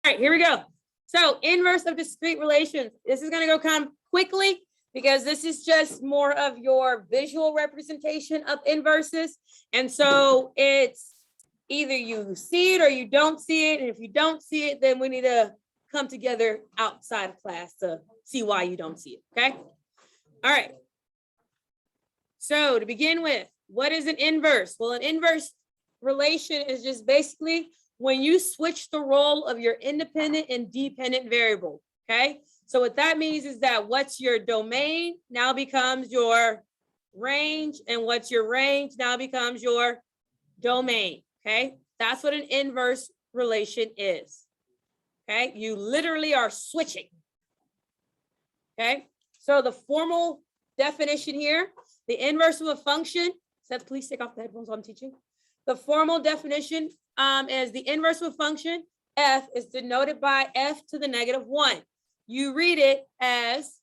right, here we go. So inverse of discrete relations. This is going to go come quickly because this is just more of your visual representation of inverses. And so it's either you see it or you don't see it. And if you don't see it, then we need to come together outside of class to see why you don't see it. Okay. All right. So to begin with, what is an inverse? Well, an inverse relation is just basically when you switch the role of your independent and dependent variable, okay? So what that means is that what's your domain now becomes your range, and what's your range now becomes your domain, okay? That's what an inverse relation is, okay? You literally are switching, okay? So the formal definition here, the inverse of a function, Seth, please take off the headphones while I'm teaching. The formal definition is the inverse of a function, f, is denoted by f to the negative 1. You read it as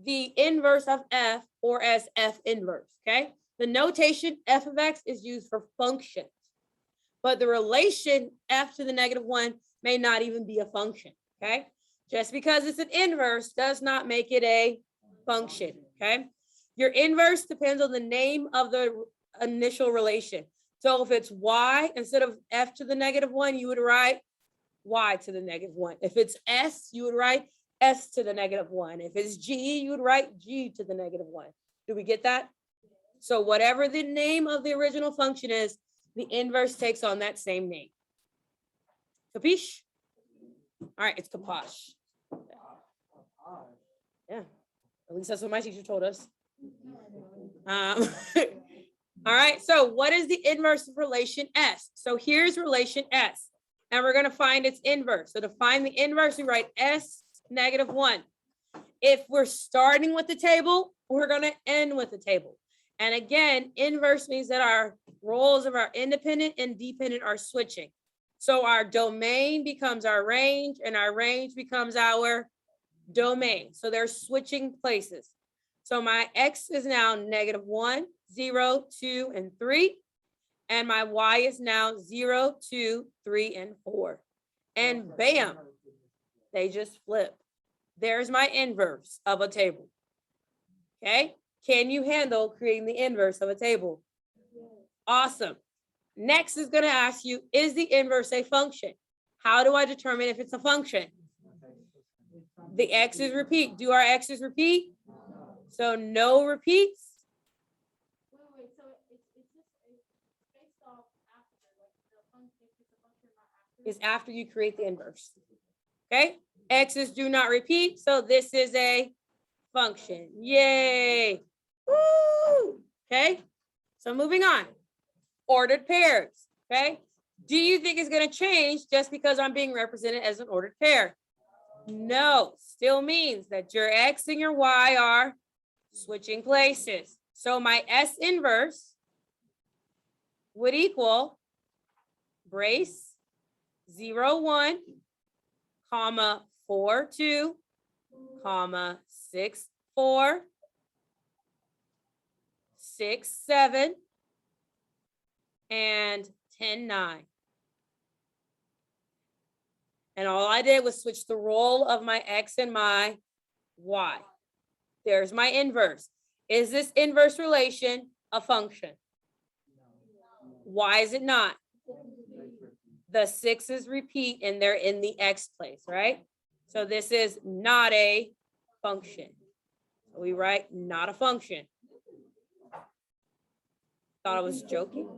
the inverse of f or as f inverse, okay? The notation f of x is used for functions, but the relation f to the negative 1 may not even be a function, okay? Just because it's an inverse does not make it a function, okay? Your inverse depends on the name of the initial relation. So if it's y, instead of f to the negative 1, you would write y to the negative 1. If it's s, you would write s to the negative 1. If it's g, you would write g to the negative 1. Do we get that? So whatever the name of the original function is, the inverse takes on that same name. Capiche? All right, it's caposh. Yeah, at least that's what my teacher told us. All right, so what is the inverse of relation S? So here's relation S, and we're going to find its inverse. So to find the inverse, we write S negative 1. If we're starting with the table, we're going to end with the table. And again, inverse means that our roles of our independent and dependent are switching. So our domain becomes our range, and our range becomes our domain. So they're switching places. So my x is now negative 1, 0, 2, and 3. And my y is now 0, 2, 3, and 4. And bam, they just flip. There's my inverse of a table. Okay, can you handle creating the inverse of a table? Awesome. Next is going to ask you, is the inverse a function? How do I determine if it's a function? The x's repeat. Do our x's repeat? So no repeats. Wait, so it's based off after, like the function, if it's a function or not after? Is after you create the inverse. Okay, x's do not repeat, so this is a function. Yay. Woo! Okay, so moving on. Ordered pairs. Okay, do you think it's going to change just because I'm being represented as an ordered pair? No, still means that your x and your y are switching places. So my S inverse would equal brace 0, 1, comma 4, 2, comma 6, 4, 6, 7, and 10, 9. And all I did was switch the role of my x and my y. There's my inverse. Is this inverse relation a function? Why is it not? The 6's repeat and they're in the x place, right? So this is not a function. So we write not a function. Thought I was joking.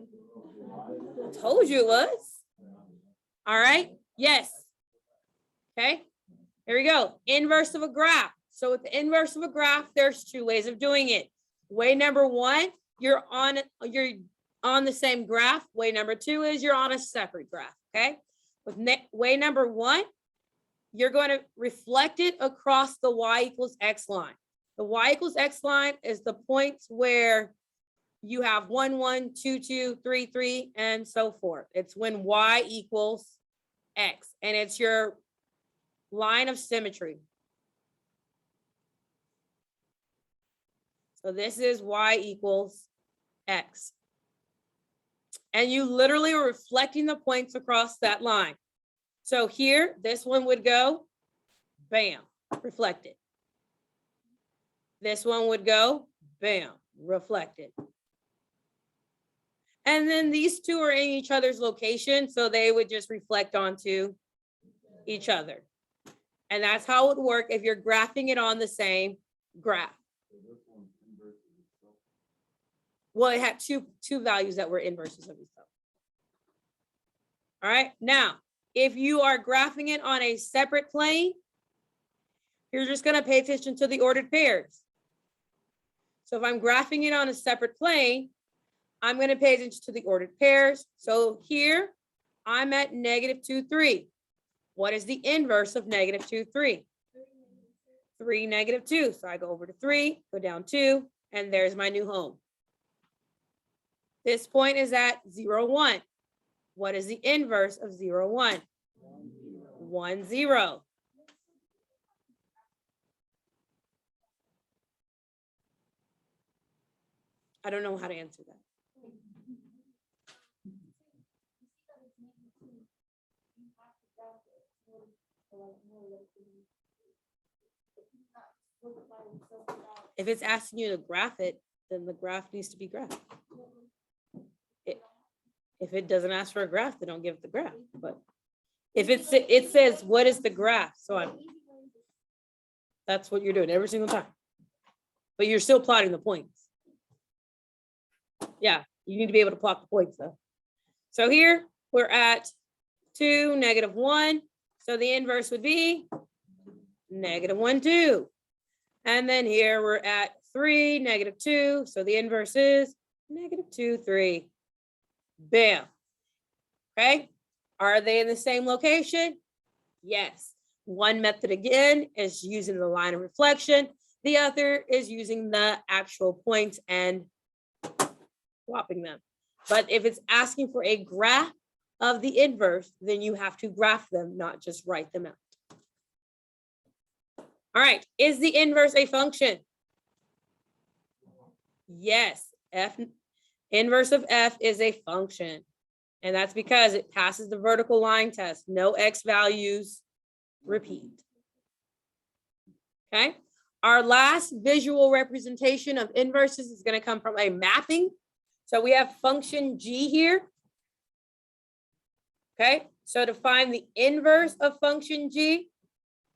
I told you it was. All right. Yes. Okay. Here we go. Inverse of a graph. So with the inverse of a graph, there's 2 ways of doing it. Way number 1, you're on the same graph. Way number 2 is you're on a separate graph. Okay. With way number 1, you're going to reflect it across the y equals x line. The y equals x line is the points where you have 1, 1, 2, 2, 3, 3, and so forth. It's when y equals x, and it's your line of symmetry. So this is y equals x. And you literally are reflecting the points across that line. So here, this one would go, bam, reflected. This one would go, bam, reflected. And then these two are in each other's location, so they would just reflect onto each other. And that's how it would work if you're graphing it on the same graph. Well, it had two values that were inverses of itself. All right, now, if you are graphing it on a separate plane, you're just gonna pay attention to the ordered pairs. So if I'm graphing it on a separate plane, I'm gonna pay attention to the ordered pairs. So here, I'm at -2, 3. What is the inverse of -2, 3? 3, -2. So I go over to 3, go down 2, and there's my new home. This point is at 0, 1. What is the inverse of 0, 1? 1, 0. I don't know how to answer that. If it's asking you to graph it, then the graph needs to be graphed. If it doesn't ask for a graph, they don't give it the graph. But if it says, what is the graph? So that's what you're doing every single time. But you're still plotting the points. Yeah, you need to be able to plot the points though. So here we're at 2, -1. So the inverse would be -1, 2. And then here we're at 3, -2. So the inverse is -2, 3. Bam. Okay. Are they in the same location? Yes. One method again is using the line of reflection. The other is using the actual points and swapping them. But if it's asking for a graph of the inverse, then you have to graph them, not just write them out. All right. Is the inverse a function? Yes. Inverse of f is a function. And that's because it passes the vertical line test. No x values repeat. Okay. Our last visual representation of inverses is going to come from a mapping. So we have function g here. Okay. So to find the inverse of function g,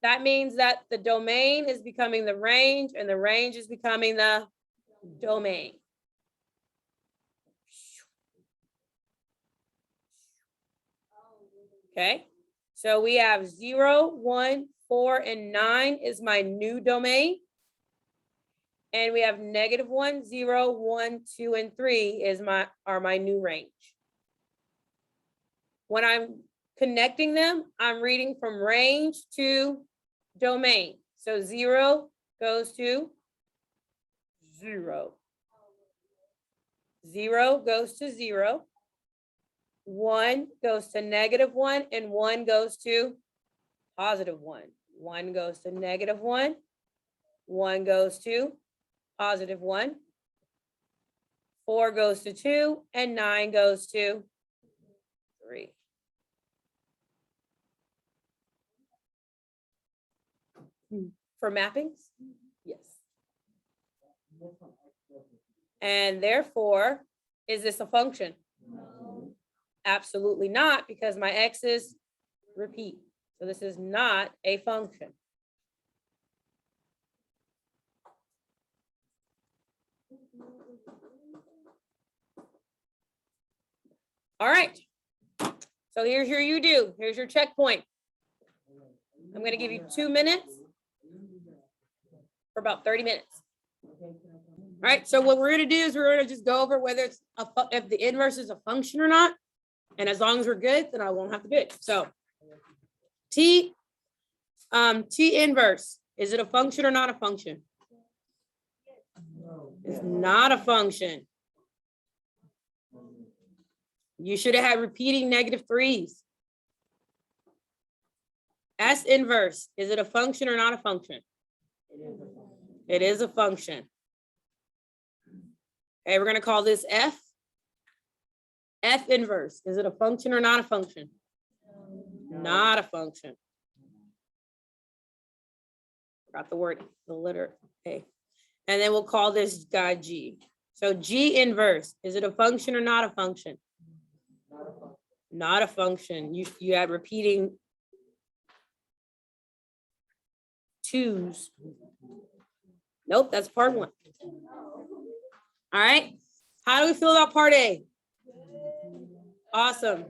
that means that the domain is becoming the range and the range is becoming the domain. Okay, so we have 0, 1, 4, and 9 is my new domain. And we have -1, 0, 1, 2, and 3 are my new range. When I'm connecting them, I'm reading from range to domain. So 0 goes to 0. 0 goes to 0. 1 goes to -1, and 1 goes to +1. 1 goes to -1. 1 goes to +1. 4 goes to 2, and 9 goes to 3. For mappings? Yes. And therefore, is this a function? No. Absolutely not, because my x's repeat. So this is not a function. All right. So here's your you do. Here's your checkpoint. I'm going to give you 2 minutes for about 30 minutes. All right. So what we're going to do is we're going to just go over whether it's if the inverse is a function or not. And as long as we're good, then I won't have to do it. So T inverse, is it a function or not a function? It's not a function. You should have had repeating -3s. S inverse, is it a function or not a function? It is a function. Okay, we're going to call this F. F inverse, is it a function or not a function? Not a function. Forgot the word, the letter A. And then we'll call this guy G. So G inverse, is it a function or not a function? Not a function. You had repeating twos. Nope, that's part one. All right. How do we feel about part A? Awesome.